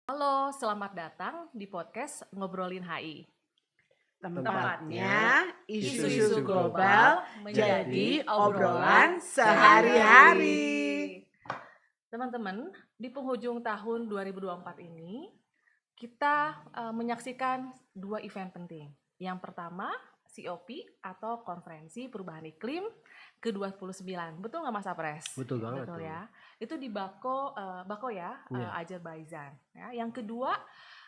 Halo, selamat datang di podcast Ngobrolin HI. Tempatnya isu-isu global menjadi obrolan sehari-hari. Teman-teman, di penghujung tahun 2024 ini, kita menyaksikan dua event penting. Yang pertama, COP atau Konferensi Perubahan Iklim ke-29. Betul nggak Mas Apres? Betul banget. Betul ya. Itu di Bako ya, Iya. Azerbaijan. Ya. Yang kedua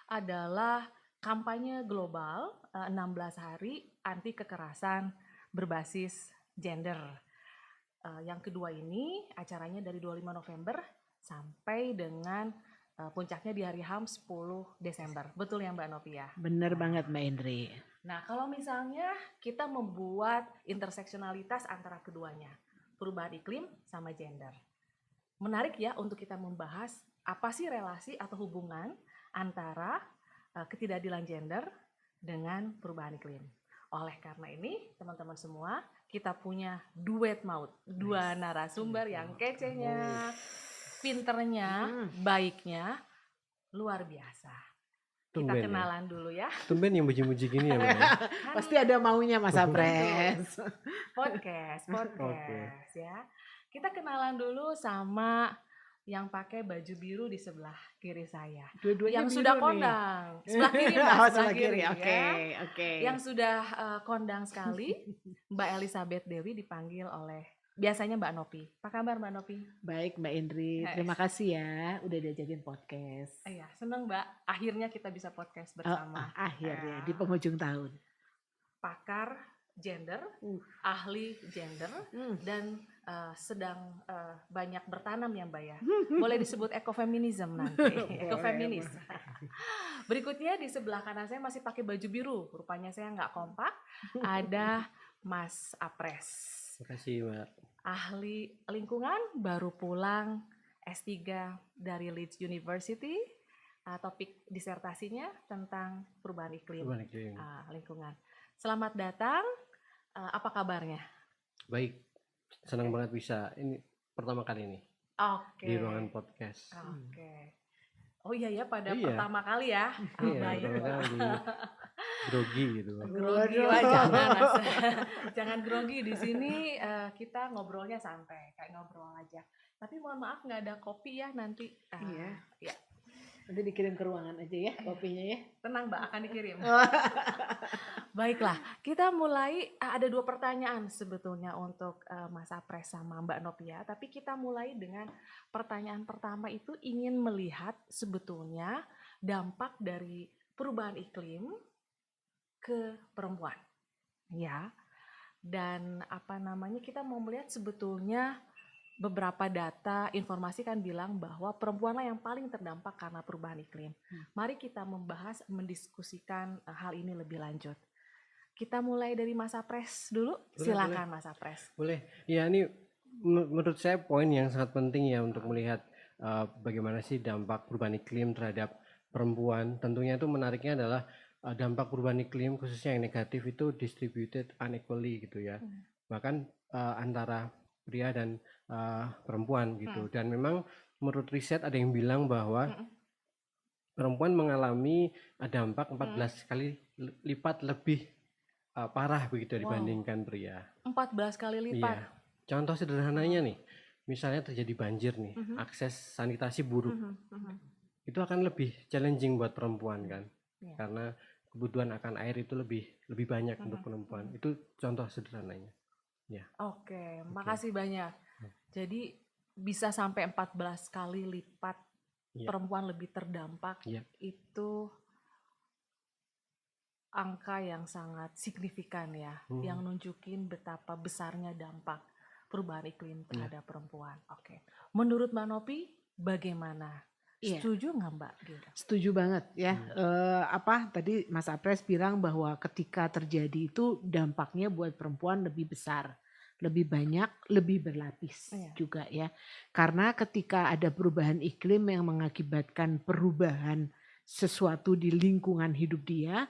adalah kampanye global 16 hari anti kekerasan berbasis gender. Yang kedua ini acaranya dari 25 November sampai dengan puncaknya di hari HAM 10 Desember. Betul ya Mbak Novi ya? Bener banget Mbak Indri. Nah, kalau misalnya kita membuat interseksionalitas antara keduanya, perubahan iklim sama gender. Menarik ya untuk kita membahas apa sih relasi atau hubungan antara ketidakadilan gender dengan perubahan iklim. Oleh karena ini, teman-teman semua, kita punya duet maut, dua narasumber yang kecenya, pinternya, baiknya, luar biasa. Kita Tumben kenalan dulu ya. Tumben yang muji-muji gini ya, Mbak. Pasti ada maunya Mas Apres. Podcast Oke. ya. Kita kenalan dulu sama yang pakai baju biru di sebelah kiri saya. Dua-duanya Yang biru sudah nih. kondang, sebelah kiri Mbak, Oh, sebelah sebelah kiri kiri. ya. Oke. Yang sudah kondang sekali, Mbak Elizabeth Dewi dipanggil oleh biasanya Mbak Nopi. Apa kabar Mbak Nopi? Baik Mbak Indri, terima kasih ya udah diajakin podcast. Iya, seneng Mbak. Akhirnya kita bisa podcast bersama. Akhirnya di penghujung tahun. Pakar gender, ahli gender, dan sedang banyak bertanam ya Mbak ya. Boleh disebut ekofeminism nanti, ekofeminis. Berikutnya di sebelah kanan saya masih pakai baju biru, rupanya saya nggak kompak. Ada Mas Apres. Terima kasih, Mbak. Ahli lingkungan, baru pulang S3 dari Leeds University. Topik disertasinya tentang perubahan iklim. Lingkungan. Selamat datang. Apa kabarnya? Baik, senang banget bisa. Ini pertama kali nih di ruangan podcast. Oke. Oh iya ya, pada pertama kali ya. Iya, pertama kali grogi gitu. Grogi, jangan grogi di sini. Kita ngobrolnya santai, kayak ngobrol aja. Tapi mohon maaf nggak ada kopi ya nanti. Iya. Ya. Nanti dikirim ke ruangan aja ya kopinya ya. Tenang Mbak, akan dikirim. Baiklah, kita mulai. Ada dua pertanyaan sebetulnya untuk Mas Apres sama Mbak Novia. Tapi kita mulai dengan pertanyaan pertama itu ingin melihat sebetulnya dampak dari perubahan iklim ke perempuan. Ya. Dan kita mau melihat sebetulnya beberapa data, informasi kan bilang bahwa perempuanlah yang paling terdampak karena perubahan iklim. Mari kita membahas, mendiskusikan hal ini lebih lanjut. Kita mulai dari Mas Apres dulu. Silakan Mas Apres. Boleh. Ya, ini menurut saya poin yang sangat penting ya untuk melihat bagaimana sih dampak perubahan iklim terhadap perempuan. Tentunya itu menariknya adalah dampak perubahan iklim khususnya yang negatif itu distributed unequally gitu ya. Bahkan antara pria dan perempuan gitu. Dan memang menurut riset ada yang bilang bahwa perempuan mengalami dampak 14 kali lipat lebih parah begitu dibandingkan pria. 14 kali lipat. Iya. Contoh sederhananya nih, misalnya terjadi banjir nih, akses sanitasi buruk. Itu akan lebih challenging buat perempuan kan. Karena kebutuhan akan air itu lebih banyak untuk perempuan. Itu contoh sederhananya. Ya. Oke, makasih banyak. Jadi bisa sampai 14 kali lipat perempuan lebih terdampak. Itu angka yang sangat signifikan ya, yang nunjukin betapa besarnya dampak perubahan iklim terhadap perempuan. Oke. Menurut Mbak Nopi, bagaimana? Setuju nggak Mbak? Setuju banget ya. Tadi Mas Apres bilang bahwa ketika terjadi itu dampaknya buat perempuan lebih besar, lebih banyak, lebih berlapis juga ya. Karena ketika ada perubahan iklim yang mengakibatkan perubahan sesuatu di lingkungan hidup dia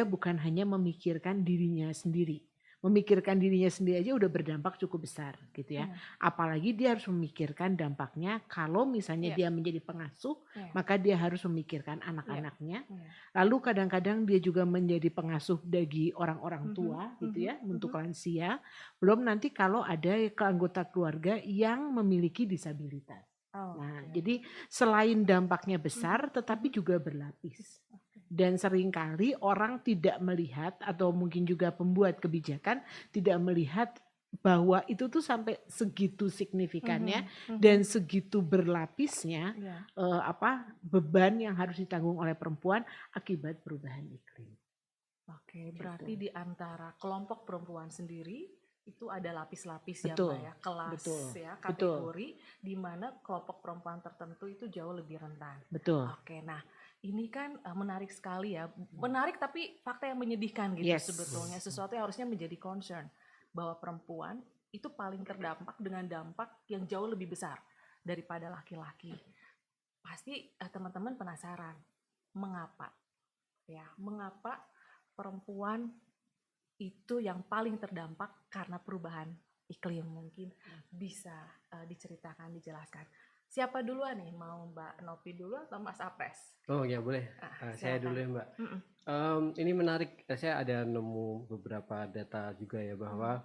bukan hanya memikirkan dirinya sendiri, memikirkan dirinya sendiri aja udah berdampak cukup besar gitu ya. Apalagi dia harus memikirkan dampaknya kalau misalnya dia menjadi pengasuh, maka dia harus memikirkan anak-anaknya. Lalu kadang-kadang dia juga menjadi pengasuh bagi orang-orang tua gitu ya, untuk lansia. Belum nanti kalau ada anggota keluarga yang memiliki disabilitas. Nah, jadi selain dampaknya besar, tetapi juga berlapis. Dan seringkali orang tidak melihat atau mungkin juga pembuat kebijakan tidak melihat bahwa itu tuh sampai segitu signifikannya dan segitu berlapisnya beban yang harus ditanggung oleh perempuan akibat perubahan iklim. Oke, berarti di antara kelompok perempuan sendiri itu ada lapis-lapis ya Betul, Mbak ya, kelas betul, ya, betul. kategori di mana kelompok perempuan tertentu itu jauh lebih rentan. Betul. Oke, nah ini kan menarik sekali ya, menarik tapi fakta yang menyedihkan gitu sebetulnya, sesuatu yang harusnya menjadi concern bahwa perempuan itu paling terdampak dengan dampak yang jauh lebih besar daripada laki-laki. Pasti teman-teman penasaran mengapa ya, mengapa perempuan itu yang paling terdampak karena perubahan iklim. Mungkin bisa diceritakan, dijelaskan. Siapa duluan nih? Mau Mbak Novi dulu atau Mas Apres? Oh ya boleh, saya dulu ya Mbak. Ini menarik, saya ada nemu beberapa data juga ya bahwa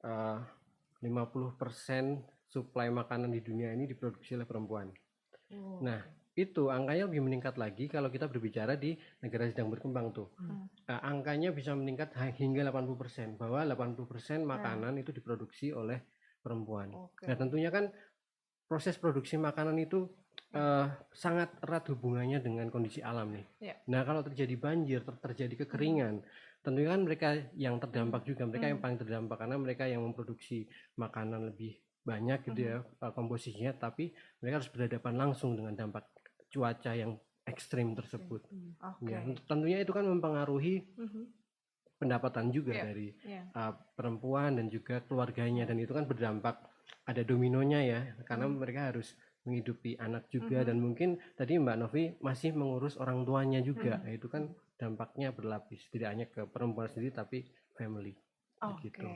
50% suplai makanan di dunia ini diproduksi oleh perempuan. Nah, itu angkanya lebih meningkat lagi kalau kita berbicara di negara sedang berkembang tuh. Angkanya bisa meningkat hingga 80%, bahwa 80% makanan itu diproduksi oleh perempuan. Nah, tentunya kan proses produksi makanan itu sangat erat hubungannya dengan kondisi alam nih. Nah, kalau terjadi banjir, terjadi kekeringan, tentunya kan mereka yang terdampak juga, mereka yang paling terdampak karena mereka yang memproduksi makanan lebih banyak gitu ya komposisinya, tapi mereka harus berhadapan langsung dengan dampak cuaca yang ekstrim tersebut. Ya, tentunya itu kan mempengaruhi pendapatan juga dari perempuan dan juga keluarganya, dan itu kan berdampak, ada dominonya ya, karena mereka harus menghidupi anak juga, dan mungkin tadi Mbak Novi masih mengurus orang tuanya juga. Itu kan dampaknya berlapis, tidak hanya ke perempuan sendiri tapi family. Gitu.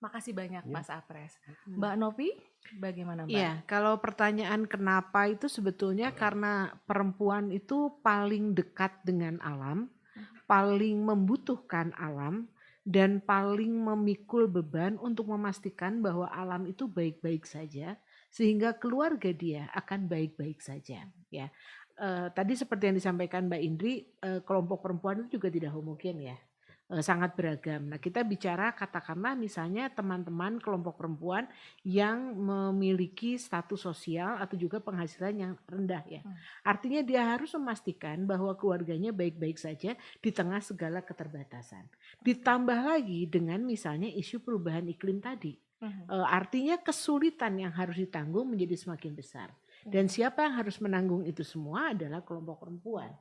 Makasih banyak Mas Apres. Mbak Novi, bagaimana Mbak? Iya, kalau pertanyaan kenapa itu sebetulnya karena perempuan itu paling dekat dengan alam, paling membutuhkan alam, dan paling memikul beban untuk memastikan bahwa alam itu baik-baik saja, sehingga keluarga dia akan baik-baik saja. Ya, tadi seperti yang disampaikan Mbak Indri, kelompok perempuan itu juga tidak homogen ya. Sangat beragam. Nah, kita bicara katakanlah misalnya teman-teman kelompok perempuan yang memiliki status sosial atau juga penghasilan yang rendah ya. Artinya dia harus memastikan bahwa keluarganya baik-baik saja di tengah segala keterbatasan. Ditambah lagi dengan misalnya isu perubahan iklim tadi. Artinya kesulitan yang harus ditanggung menjadi semakin besar. Dan siapa yang harus menanggung itu semua adalah kelompok perempuan.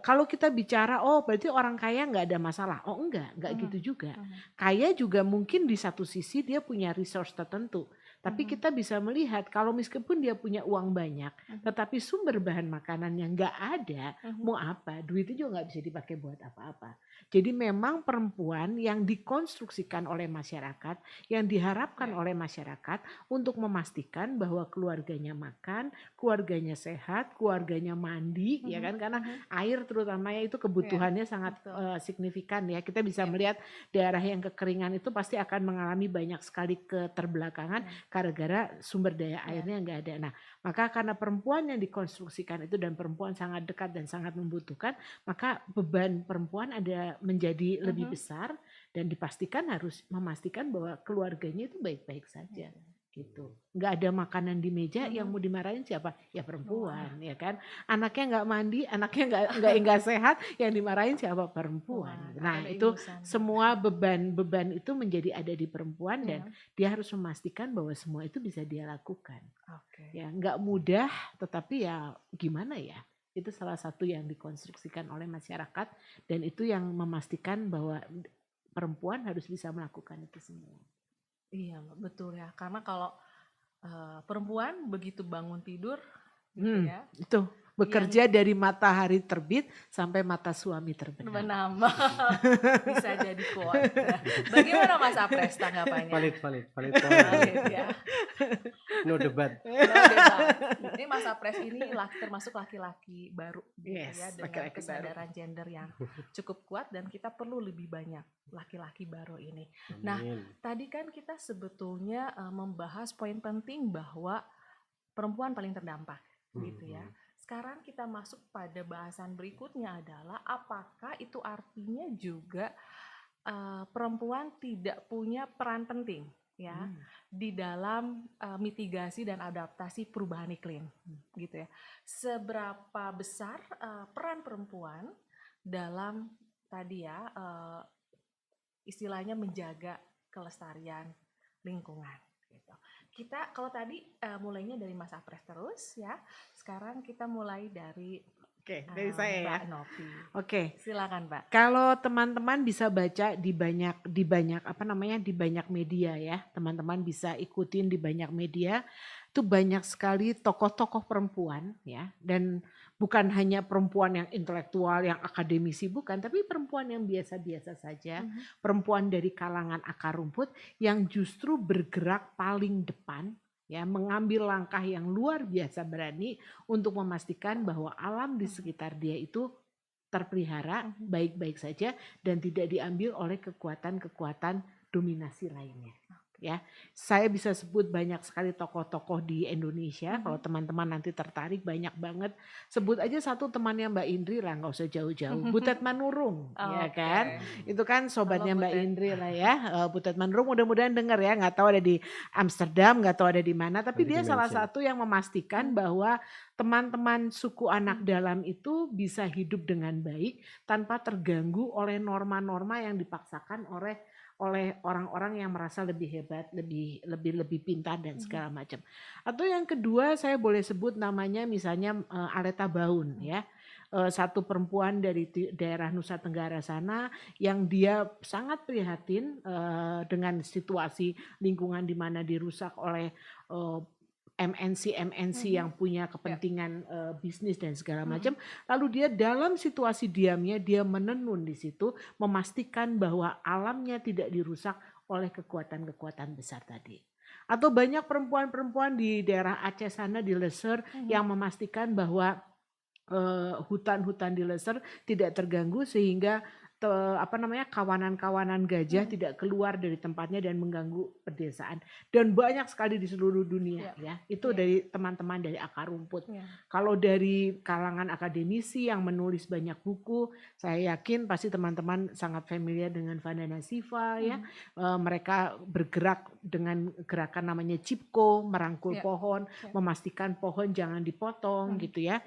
Kalau kita bicara, oh berarti orang kaya nggak ada masalah. Oh enggak gitu juga. Kaya juga mungkin di satu sisi dia punya resource tertentu. Tapi kita bisa melihat kalau meskipun dia punya uang banyak, tetapi sumber bahan makanan yang nggak ada, mau apa? Duitnya juga nggak bisa dipakai buat apa-apa. Jadi memang perempuan yang dikonstruksikan oleh masyarakat, yang diharapkan oleh masyarakat untuk memastikan bahwa keluarganya makan, keluarganya sehat, keluarganya mandi, ya kan? Karena air terutamanya itu kebutuhannya sangat signifikan ya. Kita bisa melihat daerah yang kekeringan itu pasti akan mengalami banyak sekali keterbelakangan gara-gara sumber daya airnya nggak ada. Nah, maka karena perempuan yang dikonstruksikan itu dan perempuan sangat dekat dan sangat membutuhkan, maka beban perempuan ada menjadi lebih besar dan dipastikan harus memastikan bahwa keluarganya itu baik-baik saja. Gitu. Nggak ada makanan di meja, yang mau dimarahin siapa? Ya perempuan, ya kan. Anaknya nggak mandi, anaknya nggak sehat, yang dimarahin siapa? Perempuan. Nah itu semua beban itu menjadi ada di perempuan dan dia harus memastikan bahwa semua itu bisa dia lakukan. Ya nggak mudah, tetapi ya gimana ya? Itu salah satu yang dikonstruksikan oleh masyarakat dan itu yang memastikan bahwa perempuan harus bisa melakukan itu semua. Iya betul ya, karena kalau perempuan begitu bangun tidur gitu ya, itu Bekerja dari matahari terbit sampai mata suami terbenam. Menambah. Bisa jadi quote. Ya. Bagaimana Mas Apres tanggapannya? Valid Valid ya. No debat. No debat. Ini Mas Apres ini termasuk laki-laki baru gitu Yes, ya, dengan laki-laki kesadaran gender yang cukup kuat, dan kita perlu lebih banyak laki-laki baru ini. Nah, tadi kan kita sebetulnya membahas poin penting bahwa perempuan paling terdampak gitu ya. Sekarang kita masuk pada bahasan berikutnya adalah apakah itu artinya juga perempuan tidak punya peran penting ya di dalam mitigasi dan adaptasi perubahan iklim gitu ya. Seberapa besar peran perempuan dalam tadi ya istilahnya menjaga kelestarian lingkungan gitu. Kita kalau tadi mulainya dari Mas Apres terus ya. Sekarang kita mulai dari dari saya Mbak ya. Novi. Oke. Silakan, Mbak. Kalau teman-teman bisa baca di banyak di banyak media ya. Teman-teman bisa ikutin di banyak media. Itu banyak sekali tokoh-tokoh perempuan ya, dan bukan hanya perempuan yang intelektual, yang akademisi, bukan, tapi perempuan yang biasa-biasa saja, perempuan dari kalangan akar rumput yang justru bergerak paling depan ya, mengambil langkah yang luar biasa berani untuk memastikan bahwa alam di sekitar dia itu terpelihara baik-baik saja dan tidak diambil oleh kekuatan-kekuatan dominasi lainnya. Ya, saya bisa sebut banyak sekali tokoh-tokoh di Indonesia. Kalau teman-teman nanti tertarik, banyak banget. Sebut aja satu temannya Mbak Indri lah, nggak usah jauh-jauh. Butet Manurung, ya kan? Itu kan sobatnya Mbak Indri lah ya. Butet Manurung mudah-mudahan dengar ya. Nggak tahu ada di Amsterdam, nggak tahu ada di mana. Tapi dia salah satu yang memastikan bahwa teman-teman suku anak dalam itu bisa hidup dengan baik tanpa terganggu oleh norma-norma yang dipaksakan oleh orang-orang yang merasa lebih hebat, lebih pintar dan segala macam. Atau yang kedua saya boleh sebut namanya misalnya Aleta Baun ya. Satu perempuan dari daerah Nusa Tenggara sana yang dia sangat prihatin dengan situasi lingkungan di mana dirusak oleh MNC yang punya kepentingan bisnis dan segala macam. Lalu dia dalam situasi diamnya dia menenun di situ, memastikan bahwa alamnya tidak dirusak oleh kekuatan-kekuatan besar tadi. Atau banyak perempuan-perempuan di daerah Aceh sana di Leser yang memastikan bahwa hutan-hutan di Leser tidak terganggu sehingga kawanan-kawanan gajah tidak keluar dari tempatnya dan mengganggu pedesaan, dan banyak sekali di seluruh dunia ya. Itu dari teman-teman dari akar rumput. Kalau dari kalangan akademisi yang menulis banyak buku, saya yakin pasti teman-teman sangat familiar dengan Vandana Shiva ya. Mereka bergerak dengan gerakan namanya Cipko, merangkul pohon, memastikan pohon jangan dipotong gitu ya.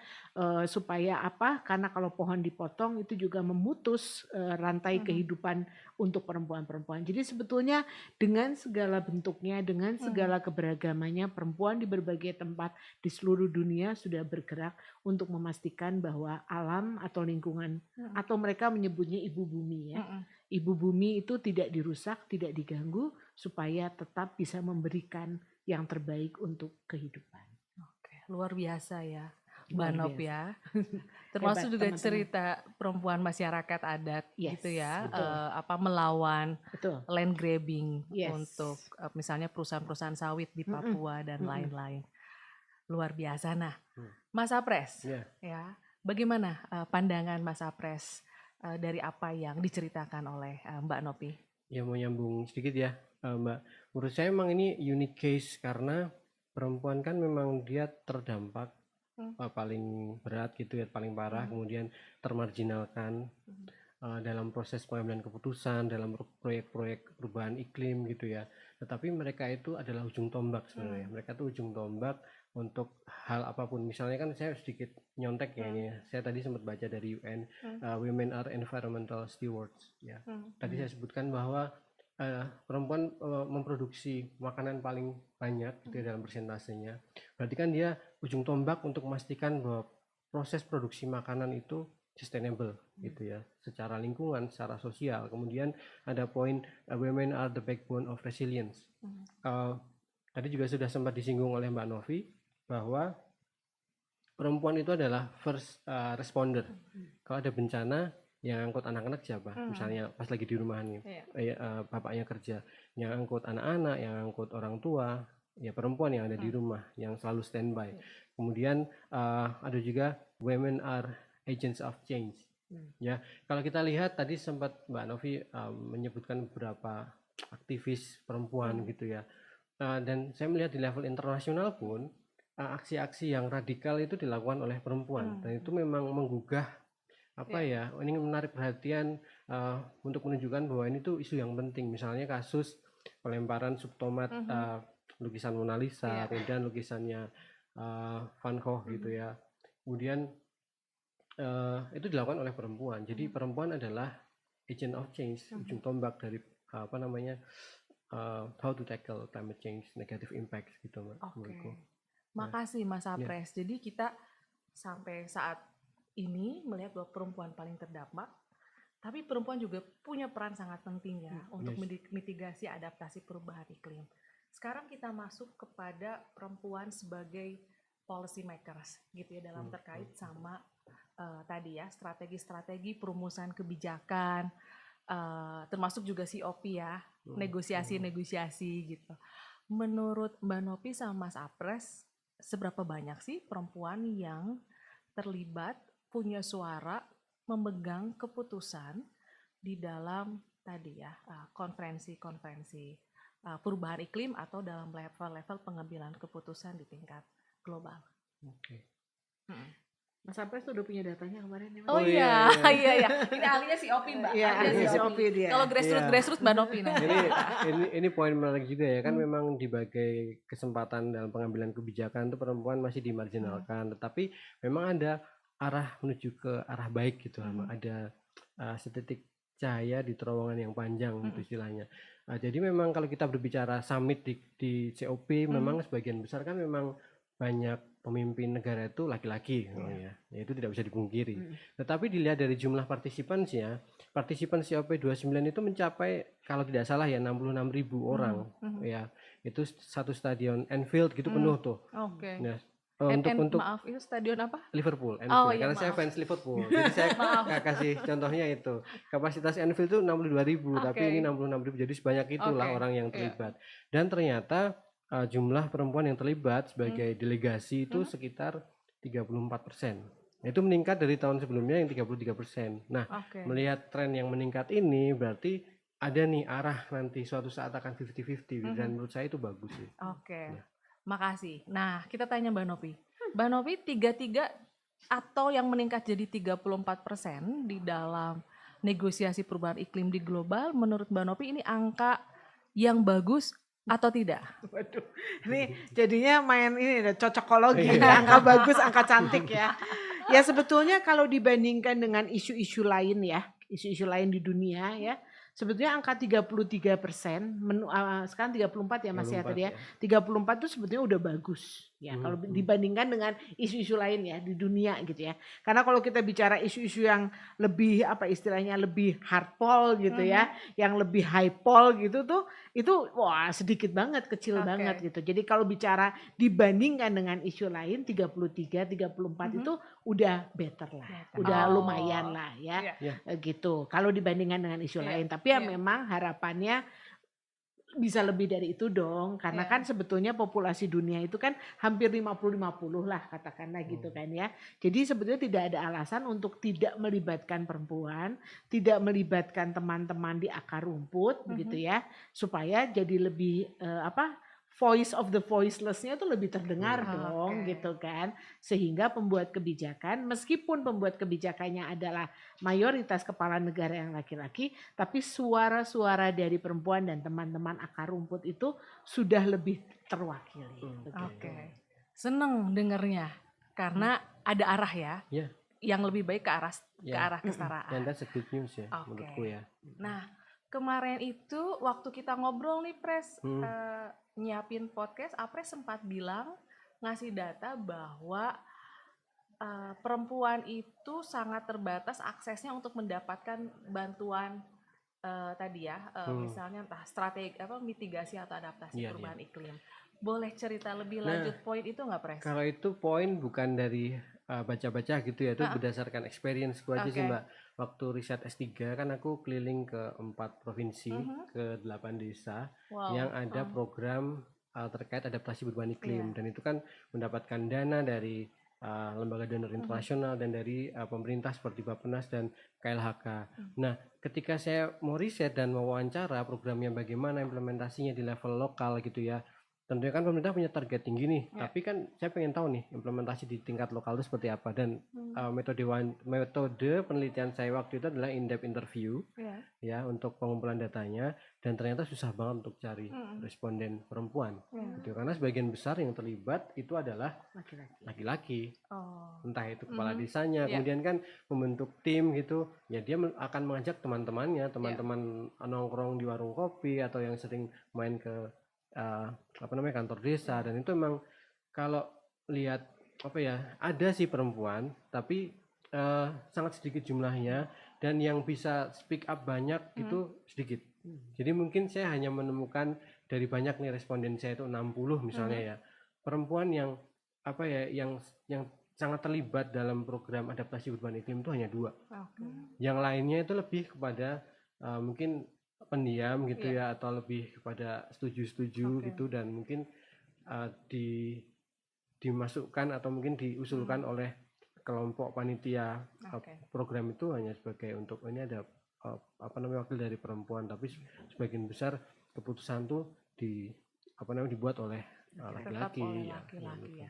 Supaya apa? Karena kalau pohon dipotong itu juga memutus rantai kehidupan untuk perempuan-perempuan. Jadi sebetulnya dengan segala bentuknya, dengan segala keberagamannya, perempuan di berbagai tempat di seluruh dunia sudah bergerak untuk memastikan bahwa alam atau lingkungan, atau mereka menyebutnya ibu bumi ya. Ibu bumi itu tidak dirusak, tidak diganggu, supaya tetap bisa memberikan yang terbaik untuk kehidupan. Oke, luar biasa ya Mbak Nop ya. Termasuk juga teman-teman. cerita perempuan masyarakat adat gitu ya, melawan betul. land grabbing untuk misalnya perusahaan-perusahaan sawit di Papua dan lain-lain. Luar biasa. Nah, Mas Apres, ya, bagaimana pandangan Mas Apres dari apa yang diceritakan oleh Mbak Nopi? Ya mau nyambung sedikit ya Mbak. Menurut saya memang ini unique case karena perempuan kan memang dia terdampak paling berat gitu ya, paling parah, kemudian termarginalkan dalam proses pengambilan keputusan, dalam proyek-proyek perubahan iklim gitu ya. Tetapi mereka itu adalah ujung tombak sebenarnya. Mereka tuh ujung tombak untuk hal apapun. Misalnya kan saya sedikit nyontek ya ini. Saya tadi sempat baca dari UN, Women are Environmental Stewards ya. Tadi saya sebutkan bahwa perempuan memproduksi makanan paling banyak gitu ya, dalam persentasenya. Berarti kan dia ujung tombak untuk memastikan bahwa proses produksi makanan itu sustainable gitu ya, secara lingkungan, secara sosial. Kemudian ada poin women are the backbone of resilience. Tadi juga sudah sempat disinggung oleh Mbak Novi bahwa perempuan itu adalah first responder. Kalau ada bencana, yang angkut anak-anak siapa? Misalnya pas lagi di rumah nih, bapaknya kerja, yang angkut anak-anak, yang angkut orang tua, ya perempuan yang ada di rumah, yang selalu standby. Kemudian ada juga women are agents of change. Ya, kalau kita lihat tadi sempat Mbak Novi menyebutkan beberapa aktivis perempuan gitu ya. Dan saya melihat di level internasional pun aksi-aksi yang radikal itu dilakukan oleh perempuan, dan itu memang menggugah ini menarik perhatian untuk menunjukkan bahwa ini tuh isu yang penting. Misalnya kasus pelemparan subtomat lukisan Mona Lisa, kemudian lukisannya Van Gogh gitu ya. Kemudian itu dilakukan oleh perempuan. Jadi perempuan adalah agent of change, ujung tombak dari how to tackle climate change, negative impact gitu, Mbak. Oke. Makasih Mas Apres. Jadi kita sampai saat ini melihat bahwa perempuan paling terdampak, tapi perempuan juga punya peran sangat penting ya untuk mitigasi adaptasi perubahan iklim. Sekarang kita masuk kepada perempuan sebagai policy makers gitu ya, dalam terkait sama tadi ya strategi-strategi perumusan kebijakan, termasuk juga COP ya, negosiasi-negosiasi gitu. Menurut Mbak Novi sama Mas Apres, seberapa banyak sih perempuan yang terlibat, punya suara, memegang keputusan di dalam tadi ya konferensi-konferensi perubahan iklim atau dalam level-level pengambilan keputusan di tingkat global? Mas Apres tuh udah punya datanya kemarin ya, Mas? Oh iya. Ini ahlinya COP Mbak. Iya, ahlinya COP dia. Kalau grassroots Mbak Novi nanti. Ini poin menarik juga ya, kan memang di berbagai kesempatan dalam pengambilan kebijakan itu perempuan masih dimarginalkan, tetapi memang ada arah menuju ke arah baik gitu, ada setitik cahaya di terowongan yang panjang gitu istilahnya. Jadi memang kalau kita berbicara summit di COP, memang sebagian besar kan memang banyak pemimpin negara itu laki-laki, ya itu tidak bisa dipungkiri. Tetapi dilihat dari jumlah partisipan COP29 itu mencapai kalau tidak salah ya 66.000 orang, ya itu satu stadion Anfield gitu penuh tuh. Oke. Nah, untuk maaf, itu stadion apa? Liverpool, Anfield, karena saya fans Liverpool, jadi saya kasih contohnya itu. Kapasitas Anfield itu 62.000, tapi ini 66.000, jadi sebanyak itulah orang yang terlibat. Dan ternyata jumlah perempuan yang terlibat sebagai delegasi itu sekitar 34%. Itu meningkat dari tahun sebelumnya yang 33%. Nah, melihat tren yang meningkat ini berarti ada nih arah nanti suatu saat akan 50-50, dan menurut saya itu bagus sih. Makasih. Nah, kita tanya Mbak Novi. Mbak Novi, 33 atau yang meningkat jadi 34% di dalam negosiasi perubahan iklim di global, menurut Mbak Novi ini angka yang bagus atau tidak? Waduh, ini jadinya main ini cocokologi, angka bagus, angka cantik ya. Ya sebetulnya kalau dibandingkan dengan isu-isu lain ya, isu-isu lain di dunia ya, sebetulnya angka 33%, sekarang 34 ya Mas ya tadi ya. 34 itu sebetulnya udah bagus ya kalau dibandingkan dengan isu-isu lain ya di dunia gitu ya. Karena kalau kita bicara isu-isu yang lebih istilahnya lebih hardball gitu ya, yang lebih highball gitu tuh itu wah sedikit banget, kecil banget gitu. Jadi kalau bicara dibandingkan dengan isu lain 33, 34 itu udah better lah. Udah lumayan lah ya. Gitu. Kalau dibandingkan dengan isu lain, tapi ya memang harapannya bisa lebih dari itu dong, karena kan sebetulnya populasi dunia itu kan hampir 50-50 lah katakanlah gitu kan ya. Jadi sebetulnya tidak ada alasan untuk tidak melibatkan perempuan, tidak melibatkan teman-teman di akar rumput begitu ya, supaya jadi lebih voice of the voiceless-nya itu lebih terdengar dong gitu kan. Sehingga pembuat kebijakan, meskipun pembuat kebijakannya adalah mayoritas kepala negara yang laki-laki, tapi suara-suara dari perempuan dan teman-teman akar rumput itu sudah lebih terwakili. Seneng dengernya karena ada arah ya. Yang lebih baik ke arah kesetaraan. Dan that's a good news ya menurutku ya. Nah, kemarin itu waktu kita ngobrol nih Pres, nyiapin podcast, Apres sempat bilang ngasih data bahwa perempuan itu sangat terbatas aksesnya untuk mendapatkan bantuan tadi ya, misalnya entah strategi mitigasi atau adaptasi perubahan iklim. Boleh cerita lebih Nah, lanjut poin itu nggak, Pres? kalau itu poin bukan dari baca-baca gitu ya, itu berdasarkan experience gue aja sih Oke. Mbak. Waktu riset S3 kan aku keliling ke 4 provinsi, ke 8 desa Wow. yang ada program terkait adaptasi perubahan iklim, Iya. dan itu kan mendapatkan dana dari lembaga donor internasional dan dari pemerintah seperti Bappenas dan KLHK. Nah, ketika saya mau riset dan mau wawancara programnya bagaimana implementasinya di level lokal gitu ya, tentunya kan pemerintah punya target tinggi nih, tapi kan saya pengen tahu nih implementasi di tingkat lokal itu seperti apa, dan metode penelitian saya waktu itu adalah in-depth interview ya untuk pengumpulan datanya, dan ternyata susah banget untuk cari responden perempuan gitu, karena sebagian besar yang terlibat itu adalah laki-laki. Entah itu kepala desanya, kemudian kan membentuk tim gitu ya, dia akan mengajak teman-temannya, teman-teman nongkrong di warung kopi atau yang sering main ke kantor desa, dan itu emang kalau lihat ada sih perempuan tapi sangat sedikit jumlahnya, dan yang bisa speak up banyak itu sedikit. Jadi mungkin saya hanya menemukan dari banyak nih responden saya itu 60 misalnya ya, perempuan yang yang sangat terlibat dalam program adaptasi perubahan iklim itu hanya 2. Yang lainnya itu lebih kepada mungkin pendiam gitu ya, atau lebih kepada setuju-setuju gitu, dan mungkin dimasukkan atau mungkin diusulkan oleh kelompok panitia program itu hanya sebagai untuk ini ada wakil dari perempuan, tapi sebagian besar keputusan tuh dibuat oleh laki-laki ya.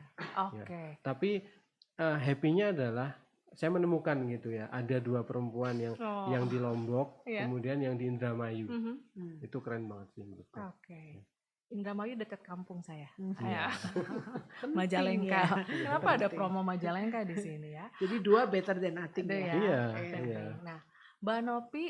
Tapi happy-nya adalah saya menemukan gitu ya, ada 2 perempuan yang di Lombok, kemudian yang di Indramayu. Itu keren banget sih menurut saya. Indramayu dekat kampung saya. Majalengka. Kenapa ada promo Majalengka di sini ya? Jadi 2 better than nothing ya. Iya. Nah, Mbak Nopi,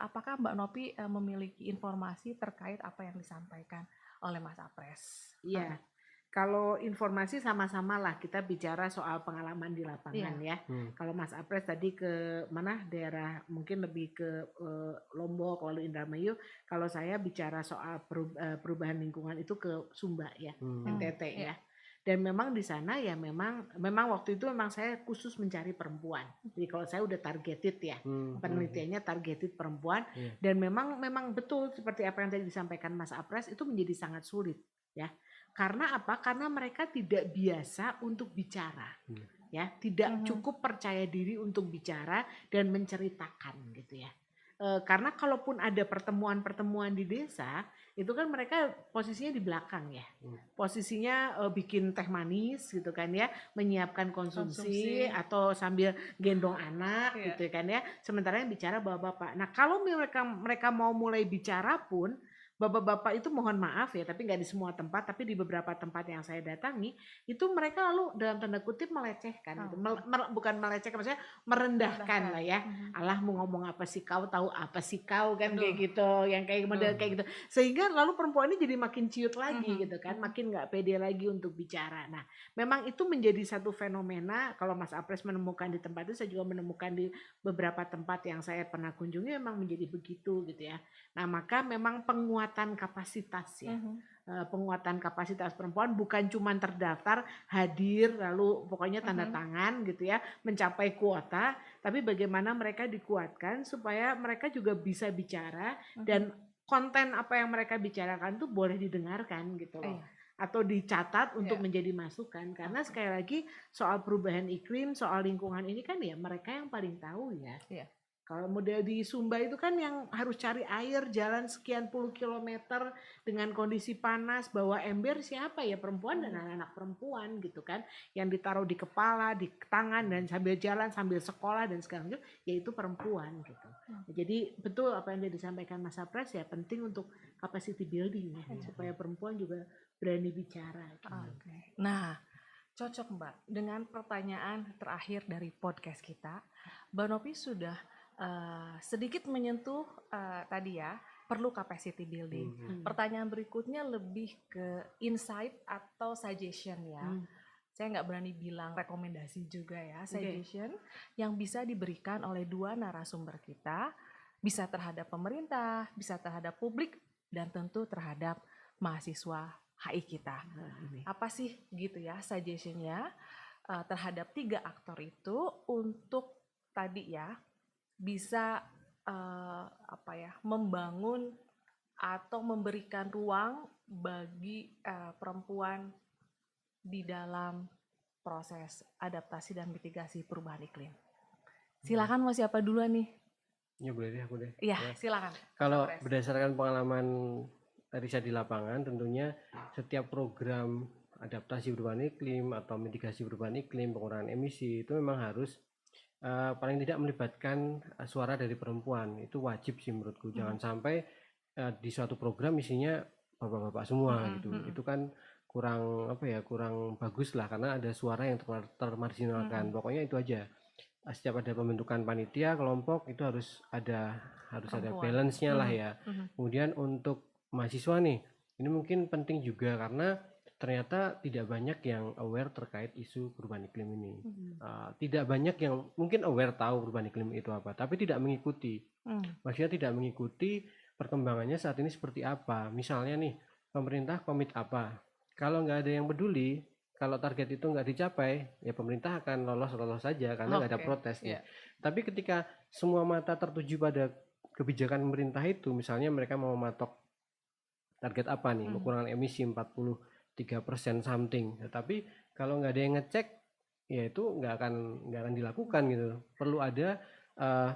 apakah Mbak Nopi memiliki informasi terkait apa yang disampaikan oleh Mas Apres? Iya. Kalau informasi sama-sama lah, kita bicara soal pengalaman di lapangan ya. Kalau Mas Apres tadi ke mana daerah, mungkin lebih ke Lombok lalu Indramayu. Kalau saya bicara soal perubahan lingkungan itu ke Sumba ya, NTT ya. Dan memang di sana ya memang waktu itu memang saya khusus mencari perempuan. Jadi kalau saya udah targeted ya, penelitiannya targeted perempuan, dan memang betul seperti apa yang tadi disampaikan Mas Apres, itu menjadi sangat sulit ya. Karena apa? Karena mereka tidak biasa untuk bicara, ya, tidak cukup percaya diri untuk bicara dan menceritakan gitu ya. Karena kalaupun ada pertemuan di desa, itu kan mereka posisinya di belakang ya, posisinya bikin teh manis gitu kan ya, menyiapkan konsumsi atau sambil gendong anak gitu kan ya. Sementara yang bicara bapak-bapak. Nah kalau mereka mau mulai bicara pun, bapak-bapak itu mohon maaf ya, tapi nggak di semua tempat, tapi di beberapa tempat yang saya datangi, itu mereka lalu dalam tanda kutip melecehkan, gitu. Bukan melecehkan, maksudnya merendahkan lah ya. Allah mau ngomong apa sih kau, tahu apa sih kau kan, kayak gitu, yang kayak model kayak gitu. Sehingga lalu perempuan ini jadi makin ciut lagi gitu kan, makin nggak pede lagi untuk bicara. Nah, memang itu menjadi satu fenomena. Kalau Mas Apres menemukan di tempat itu, saya juga menemukan di beberapa tempat yang saya pernah kunjungi memang menjadi begitu gitu ya. Nah, maka memang penguatan kapasitas ya. Penguatan kapasitas perempuan bukan cuma terdaftar, hadir, lalu pokoknya tanda tangan gitu ya, mencapai kuota, tapi bagaimana mereka dikuatkan supaya mereka juga bisa bicara dan konten apa yang mereka bicarakan tuh boleh didengarkan gitu loh. Atau dicatat untuk menjadi masukan, karena sekali lagi soal perubahan iklim, soal lingkungan ini kan ya mereka yang paling tahu ya. Kalau model di Sumba itu kan yang harus cari air, jalan sekian puluh kilometer dengan kondisi panas, bawa ember siapa ya, perempuan dan anak-anak perempuan gitu kan, yang ditaruh di kepala, di tangan, dan sambil jalan, sambil sekolah dan segala macam, yaitu perempuan gitu. Jadi betul apa yang disampaikan Mas Apres ya, penting untuk capacity building ya, supaya perempuan juga berani bicara. Gitu. Nah, cocok Mbak dengan pertanyaan terakhir dari podcast kita. Mbak Nopi sudah sedikit menyentuh tadi ya, perlu capacity building. Pertanyaan berikutnya lebih ke insight atau suggestion ya. Saya nggak berani bilang rekomendasi juga ya, suggestion yang bisa diberikan oleh 2 narasumber kita, bisa terhadap pemerintah, bisa terhadap publik, dan tentu terhadap mahasiswa HI kita. Apa sih gitu ya suggestion-nya terhadap 3 aktor itu untuk tadi ya bisa membangun atau memberikan ruang bagi perempuan di dalam proses adaptasi dan mitigasi perubahan iklim. Silakan mau siapa duluan nih? Ya boleh deh, aku deh. Iya, silakan. Kalau berdasarkan pengalaman riset di lapangan, tentunya setiap program adaptasi perubahan iklim atau mitigasi perubahan iklim, pengurangan emisi itu memang harus paling tidak melibatkan suara dari perempuan. Itu wajib sih menurutku. Jangan sampai di suatu program isinya bapak-bapak semua gitu. Itu kan kurang kurang bagus lah, karena ada suara yang termarginalkan. Pokoknya itu aja. Setiap ada pembentukan panitia kelompok itu harus ada balance-nya lah ya. Kemudian untuk mahasiswa nih, ini mungkin penting juga karena ternyata tidak banyak yang aware terkait isu perubahan iklim ini. Tidak banyak yang mungkin aware tahu perubahan iklim itu apa, tapi tidak mengikuti. Maksudnya tidak mengikuti perkembangannya saat ini seperti apa. Misalnya nih, pemerintah komit apa. Kalau nggak ada yang peduli, kalau target itu nggak dicapai, ya pemerintah akan lolos saja karena nggak ada protes nih. Tapi ketika semua mata tertuju pada kebijakan pemerintah itu, misalnya mereka mau mematok target apa nih, mengurangi emisi 43% something. Tapi kalau nggak ada yang ngecek, ya itu nggak akan dilakukan gitu. Perlu ada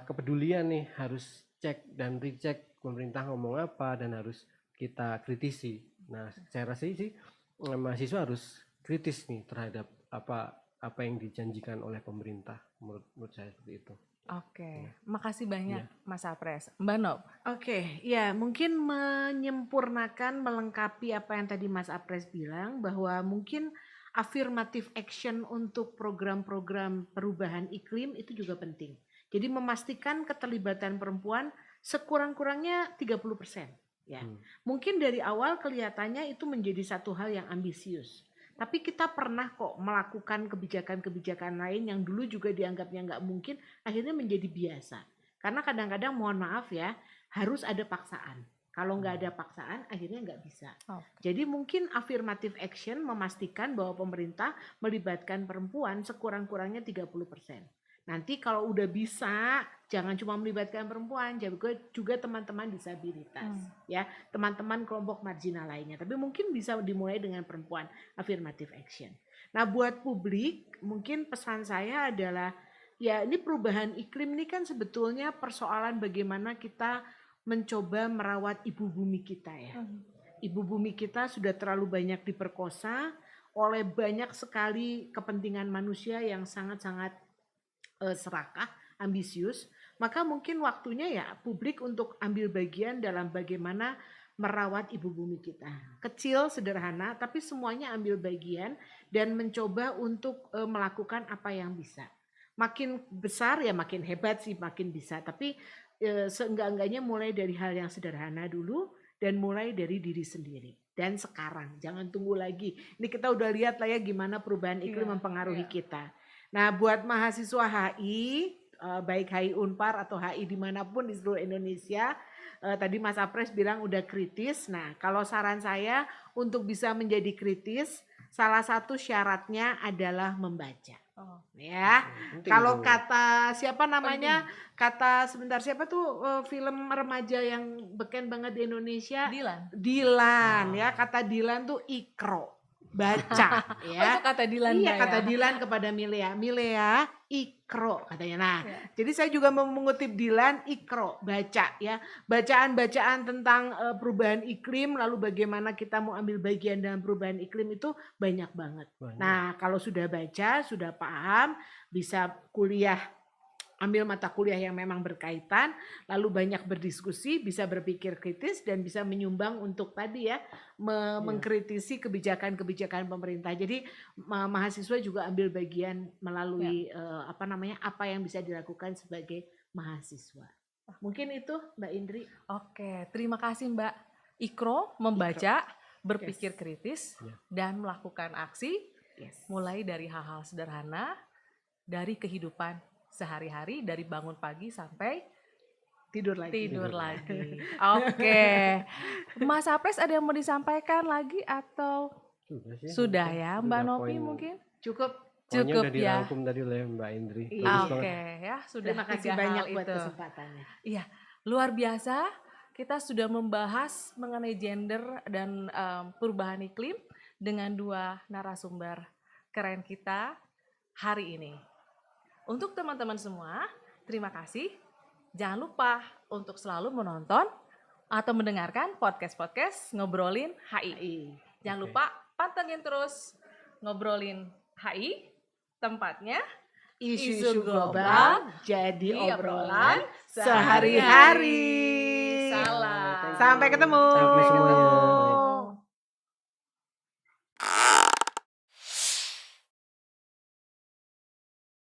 kepedulian nih, harus cek dan recheck pemerintah ngomong apa dan harus kita kritisi. Nah, saya rasa sih mahasiswa harus kritis nih terhadap apa yang dijanjikan oleh pemerintah, menurut saya seperti itu. Oke, makasih banyak Mas Apres. Mbak Nop. Oke, ya mungkin menyempurnakan, melengkapi apa yang tadi Mas Apres bilang, bahwa mungkin affirmative action untuk program-program perubahan iklim itu juga penting. Jadi memastikan keterlibatan perempuan sekurang-kurangnya 30%. Ya. Mungkin dari awal kelihatannya itu menjadi satu hal yang ambisius. Tapi kita pernah kok melakukan kebijakan-kebijakan lain yang dulu juga dianggapnya nggak mungkin, akhirnya menjadi biasa. Karena kadang-kadang mohon maaf ya, harus ada paksaan. Kalau nggak ada paksaan, akhirnya nggak bisa. Jadi mungkin affirmative action memastikan bahwa pemerintah melibatkan perempuan sekurang-kurangnya 30%. Nanti kalau udah bisa, jangan cuma melibatkan perempuan, juga teman-teman disabilitas, ya, teman-teman kelompok marginal lainnya. Tapi mungkin bisa dimulai dengan perempuan, affirmative action. Nah, buat publik, mungkin pesan saya adalah, ya ini perubahan iklim ini kan sebetulnya persoalan bagaimana kita mencoba merawat ibu bumi kita ya. Ibu bumi kita sudah terlalu banyak diperkosa oleh banyak sekali kepentingan manusia yang sangat-sangat serakah, ambisius, maka mungkin waktunya ya publik untuk ambil bagian dalam bagaimana merawat ibu bumi kita. Kecil, sederhana, tapi semuanya ambil bagian dan mencoba untuk melakukan apa yang bisa. Makin besar ya makin hebat sih, makin bisa. Tapi seenggak-enggaknya mulai dari hal yang sederhana dulu dan mulai dari diri sendiri. Dan sekarang, jangan tunggu lagi. Ini kita udah lihat lah ya gimana perubahan iklim mempengaruhi kita. Nah, buat mahasiswa HI, baik HI Unpar atau HI dimanapun di seluruh Indonesia, tadi Mas Apres bilang udah kritis. Nah, kalau saran saya untuk bisa menjadi kritis, salah satu syaratnya adalah membaca. Ya, kalau kata siapa namanya, kata sebentar siapa tuh film remaja yang beken banget di Indonesia? Dilan, ya, kata Dilan tuh ikro. Baca ya. Kata Dilan. Iya, kata Dilan kepada Milea, ikro katanya. Nah, jadi saya juga mengutip Dilan, ikro, baca ya. Bacaan-bacaan tentang perubahan iklim, lalu bagaimana kita mau ambil bagian dalam perubahan iklim itu banyak banget. Nah, kalau sudah baca, sudah paham, bisa kuliah, ambil mata kuliah yang memang berkaitan, lalu banyak berdiskusi, bisa berpikir kritis dan bisa menyumbang untuk tadi ya mengkritisi kebijakan-kebijakan pemerintah. Jadi mahasiswa juga ambil bagian melalui apa yang bisa dilakukan sebagai mahasiswa. Mungkin itu Mbak Indri. Oke, terima kasih Mbak. Ikro membaca, berpikir kritis dan melakukan aksi mulai dari hal-hal sederhana dari kehidupan sehari-hari, dari bangun pagi sampai tidur lagi. Tidur lagi. Oke. Mas Apres ada yang mau disampaikan lagi atau sudah ya Mbak Sudah Novi poin. mungkin? Cukup. Poinnya Cukup udah ya. dirangkum tadi oleh Mbak Indri. Iya. Bagus Oke banget. ya, sudah Terima kasih 3 hal banyak buat itu. kesempatannya. Iya, luar biasa. Kita sudah membahas mengenai gender dan perubahan iklim dengan 2 narasumber keren kita hari ini. Untuk teman-teman semua, terima kasih. Jangan lupa untuk selalu menonton atau mendengarkan podcast-podcast Ngobrolin HI. Jangan lupa pantengin terus Ngobrolin HI, tempatnya Isu-isu global jadi obrolan sehari-hari. Salam. Sampai ketemu. Sampai semuanya.